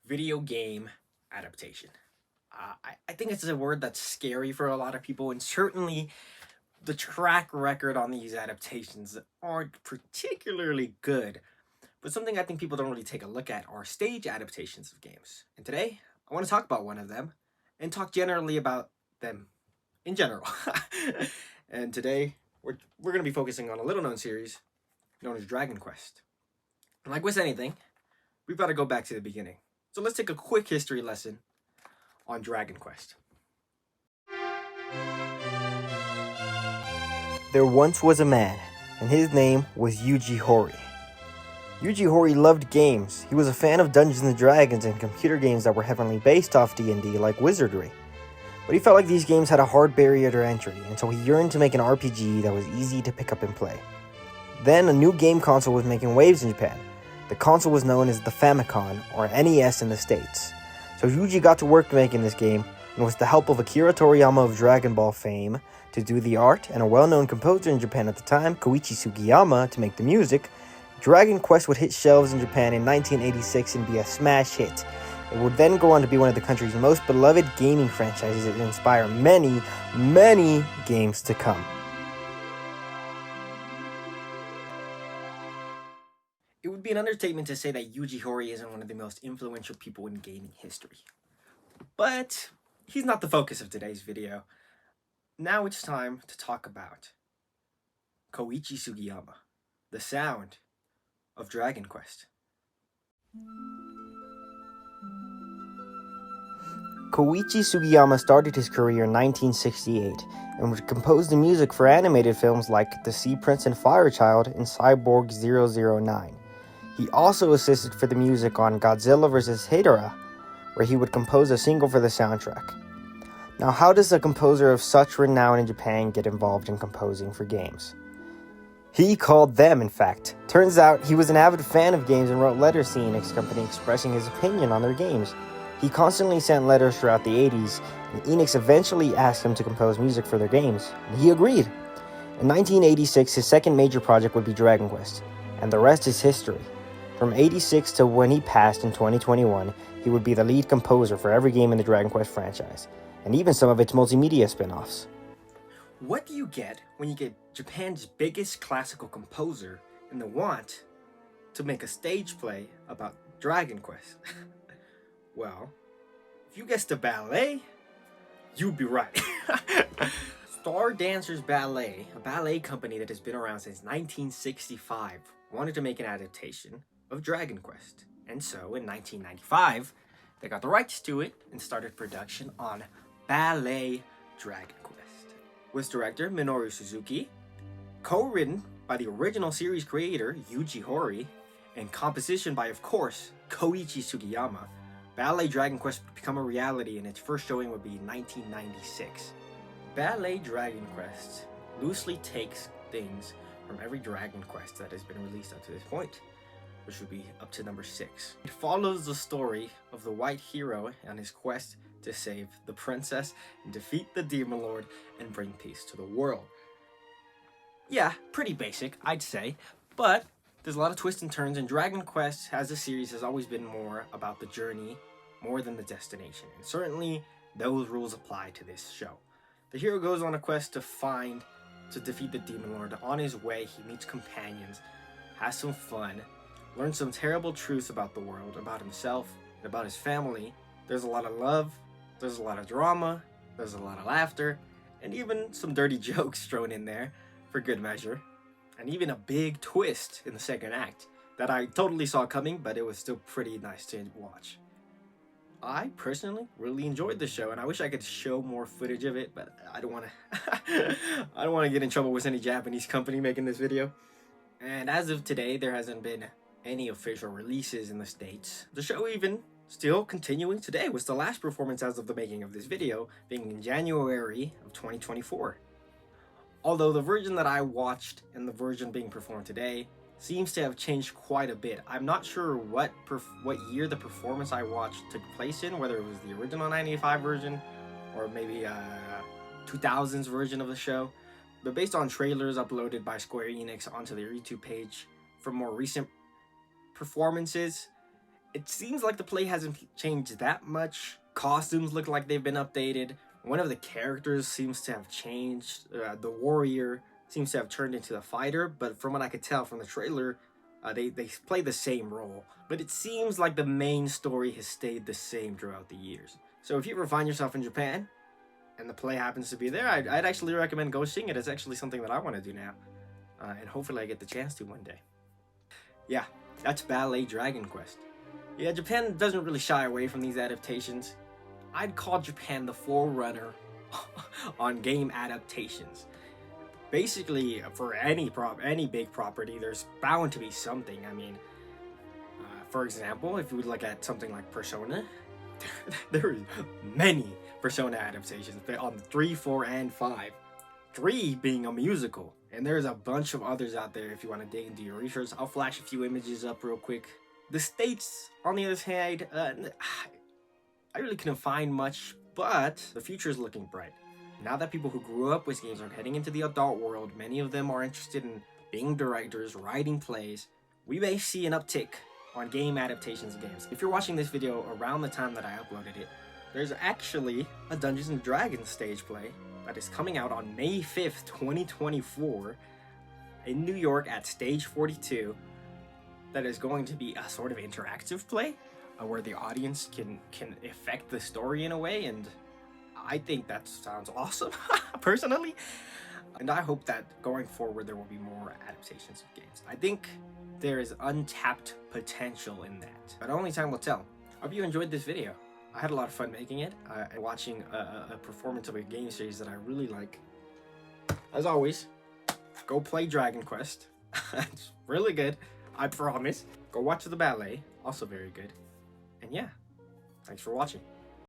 video game adaptation. I think it's a word that's scary for a lot of people, and certainly the track record on these adaptations aren't particularly good. But something I think people don't really take a look at are stage adaptations of games. And today, I want to talk about one of them and talk generally about them in general. And today, we're going to be focusing on a little known series known as Dragon Quest. And like with anything, we've got to go back to the beginning. So let's take a quick history lesson on Dragon Quest. There once was a man, and his name was Yuji Horii. Yuji Horii loved games. He was a fan of Dungeons & Dragons and computer games that were heavily based off D&D like Wizardry. But he felt like these games had a hard barrier to entry, and so he yearned to make an RPG that was easy to pick up and play. Then a new game console was making waves in Japan. The console was known as the Famicom, or NES in the States. So Yuji got to work making this game, and with the help of Akira Toriyama of Dragon Ball fame to do the art, and a well-known composer in Japan at the time, Koichi Sugiyama, to make the music, Dragon Quest would hit shelves in Japan in 1986 and be a smash hit. It would then go on to be one of the country's most beloved gaming franchises and inspire many, many games to come. It would be an understatement to say that Yuji Horii isn't one of the most influential people in gaming history. But he's not the focus of today's video. Now it's time to talk about Koichi Sugiyama, the sound of Dragon Quest. Koichi Sugiyama started his career in 1968 and would compose the music for animated films like The Sea Prince and Fire Child and Cyborg 009. He also assisted for the music on Godzilla vs. Hedorah, where he would compose a single for the soundtrack. Now, how does a composer of such renown in Japan get involved in composing for games? He called them, in fact. Turns out he was an avid fan of games and wrote letters to Enix Company expressing his opinion on their games. He constantly sent letters throughout the 80s, and Enix eventually asked him to compose music for their games, and he agreed. In 1986, his second major project would be Dragon Quest, and the rest is history. From 86 to when he passed in 2021, he would be the lead composer for every game in the Dragon Quest franchise, and even some of its multimedia spin-offs. What do you get when you get Japan's biggest classical composer and the want to make a stage play about Dragon Quest? Well, if you guessed a ballet, you'd be right. Star Dancers Ballet, a ballet company that has been around since 1965, wanted to make an adaptation of Dragon Quest. And so, in 1995, they got the rights to it and started production on Ballet Dragon Quest. With director Minoru Suzuki, co-written by the original series creator Yuji Horii, and composition by, of course, Koichi Sugiyama, Ballet Dragon Quest would become a reality, and its first showing would be in 1996. Ballet Dragon Quest loosely takes things from every Dragon Quest that has been released up to this point, which would be up to number 6. It follows the story of the white hero on his quest to save the princess and defeat the demon lord and bring peace to the world. Yeah, pretty basic, I'd say, but there's a lot of twists and turns, and Dragon Quest as a series has always been more about the journey more than the destination, and certainly those rules apply to this show. The hero goes on a quest to defeat the demon lord. On his way, he meets companions, has some fun, learns some terrible truths about the world, about himself, and about his family. There's a lot of love, there's a lot of drama, there's a lot of laughter, and even some dirty jokes thrown in there for good measure. And even a big twist in the second act that I totally saw coming, but it was still pretty nice to watch. I personally really enjoyed the show, and I wish I could show more footage of it, but I don't want to I don't want to get in trouble with any Japanese company making this video. And as of today, there hasn't been any official releases in the States. The show even still continuing today, with the last performance as of the making of this video being in January of 2024. Although the version that I watched and the version being performed today seems to have changed quite a bit. I'm not sure what year the performance I watched took place in, whether it was the original 95 version or maybe a 2000s version of the show. But based on trailers uploaded by Square Enix onto their YouTube page for more recent performances, It seems like the play hasn't changed that much. Costumes look like they've been updated. One of the characters seems to have changed. The warrior seems to have turned into the fighter, but from what I could tell from the trailer, they play the same role. But it seems like the main story has stayed the same throughout the years. So if you ever find yourself in Japan, and the play happens to be there, I'd actually recommend go seeing it. It's actually something that I want to do now. And hopefully I get the chance to one day. Yeah, that's Ballet Dragon Quest. Yeah, Japan doesn't really shy away from these adaptations. I'd call Japan the forerunner on game adaptations. Basically, for any big property, there's bound to be something. I mean, for example, if you would look at something like Persona, there is many Persona adaptations on 3, 4, and 5. 3 being a musical, and there's a bunch of others out there if you want to dig into your research. I'll flash a few images up real quick. The States, on the other hand, I really couldn't find much, but the future is looking bright. Now that people who grew up with games are heading into the adult world, many of them are interested in being directors, writing plays. We may see an uptick on game adaptations of games. If you're watching this video around the time that I uploaded it, there's actually a Dungeons & Dragons stage play that is coming out on May 5th, 2024 in New York at Stage 42 that is going to be a sort of interactive play where the audience can affect the story in a way, and I think that sounds awesome, personally. And I hope that going forward there will be more adaptations of games. I think there is untapped potential in that, but only time will tell. I hope you enjoyed this video. I had a lot of fun making it, and watching a performance of a game series that I really like. As always, go play Dragon Quest. It's really good, I promise. Go watch the ballet, also very good. And yeah, thanks for watching.